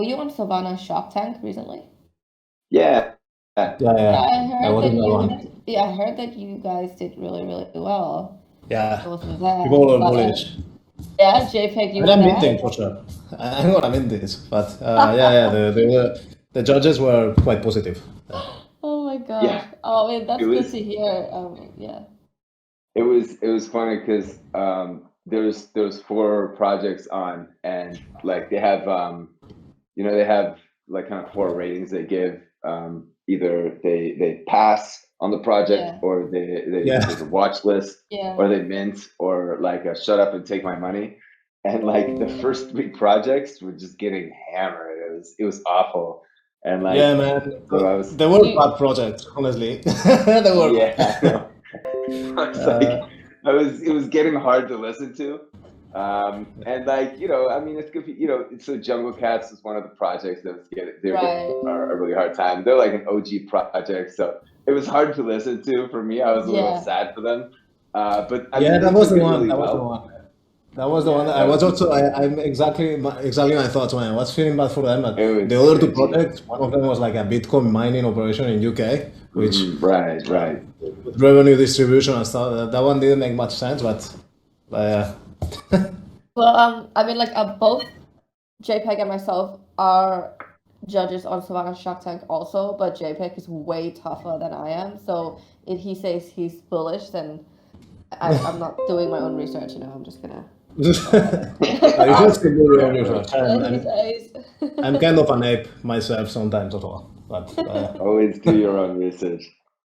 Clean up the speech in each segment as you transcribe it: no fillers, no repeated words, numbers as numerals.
you on Sovana Shark Tank recently? Yeah. Yeah, Yeah, yeah. I I heard was that in that you one. yeah, I heard that you guys did really, really well. Yeah. I wasn't there, People were but bullish. yeah, JPEG, I you mean, were I'm there? minting for sure. I'm gonna mint this, but yeah, the judges were quite positive. Yeah. Oh my gosh. Yeah. Oh, I mean, that's It good was to hear. Yeah. it was funny because there's four projects on, and like they have they have like kind of four ratings they give. Either they pass on the project, Yeah. or there's a Yeah. watch list, Yeah. or they mint, or like a shut up and take my money. And like the first three projects were just getting hammered. It was awful. And Yeah, like man. so I was They were You, bad projects, honestly. They were yeah, I bad. know. I was like, it was getting hard to listen to. And like, I mean, it's good. So Jungle Cats is one of the projects they were getting right. a really hard time. They're like an OG project, so it was hard to listen to for me. I was a little Yeah. sad for them. But I Yeah, mean, that they was took the it one. really That was the well. one. That was the one. Yeah, I that was was also. I'm exactly my thoughts, man. I was feeling bad for them, but it the was other two cringy. projects, one of them was like a Bitcoin mining operation in UK, which Right. with revenue distribution and stuff. That one didn't make much sense, but yeah. Well, I mean, like, both JPEG and myself are judges on Savannah Shark Tank also, but JPEG is way tougher than I am. So if he says he's bullish, then I'm not doing my own research. I'm just gonna You should still do your own research. let he says. I'm kind of an ape myself sometimes as well, but Always do your own research.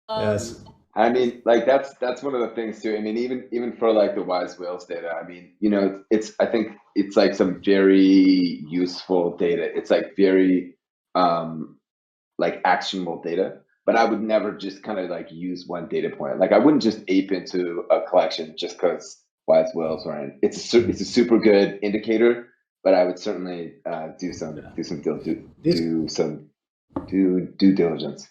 yes. I mean, like that's one of the things too. I mean, even for like the wise whales data, I mean, I think it's like some very useful data. It's like very like actionable data. But I would never just kind of like use one data point. Like I wouldn't just ape into a collection just because wise whales are in. It's a super good indicator, but I would certainly do some This due diligence.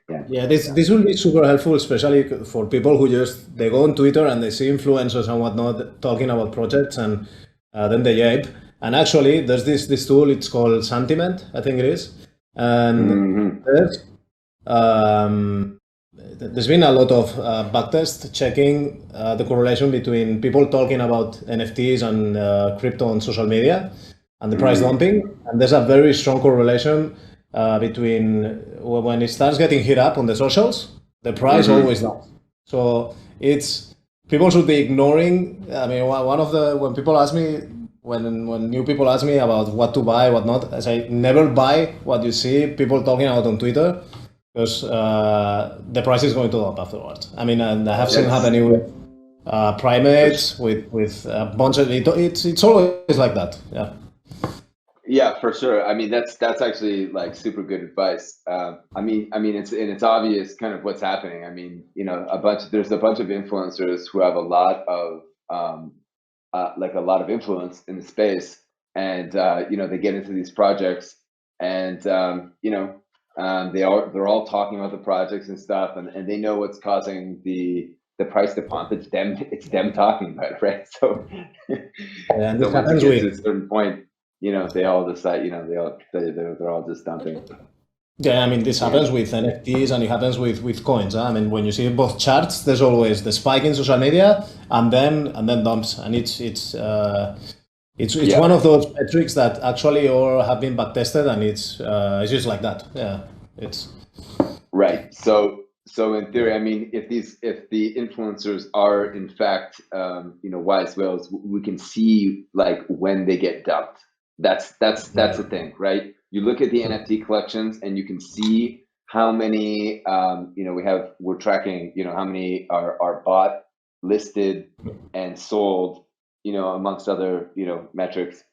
Yeah. Yeah, this will be super helpful, especially for people who just they go on Twitter and they see influencers and whatnot talking about projects, and then they ape. And actually, there's this tool. It's called Sentiment, I think it is, and Mhm. um, there's been a lot of backtest checking the correlation between people talking about NFTs and crypto on social media and the price dumping. And there's a very strong correlation between when it starts getting hit up on the socials, the price always down. So it's people should be ignoring. I mean, one of the when people ask me when new people ask me about what to buy, what not, I say never buy what you see people talking about on Twitter, because the price is going to drop afterwards. I mean, I have seen That's happening with primates, with a bunch of it's always like that. Yeah. Yeah, for sure. I mean, that's actually like super good advice. It's obvious kind of what's happening. I mean, there's a bunch of influencers who have a lot of like a lot of influence in the space, and they get into these projects, and they're all talking about the projects and stuff, and they know what's causing the price to pump. It's them talking about it, right? So And so this once it happens gets to a with certain point, they all decide, they're all just dumping. yeah, I mean this Yeah. happens with NFTs and it happens with coins. Huh? I mean when you see both charts, there's always the spike in social media and then dumps, and it's Yeah. one of those metrics that actually all have been backtested, and it's just like that. Yeah, it's Right. So in theory, I mean, if the influencers are in fact, wise whales, we can see like when they get dumped. That's the thing, right? You look at the NFT collections and you can see how many, we're tracking, how many are bought, listed, and sold, amongst other, metrics,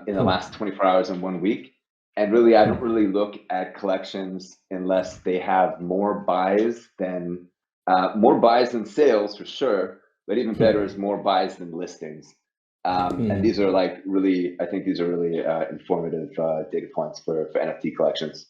in the last 24 hours in 1 week. And really, I don't really look at collections unless they have more buys than sales for sure. But even better is more buys than listings. And these are like really, I think these are really informative data points for NFT collections.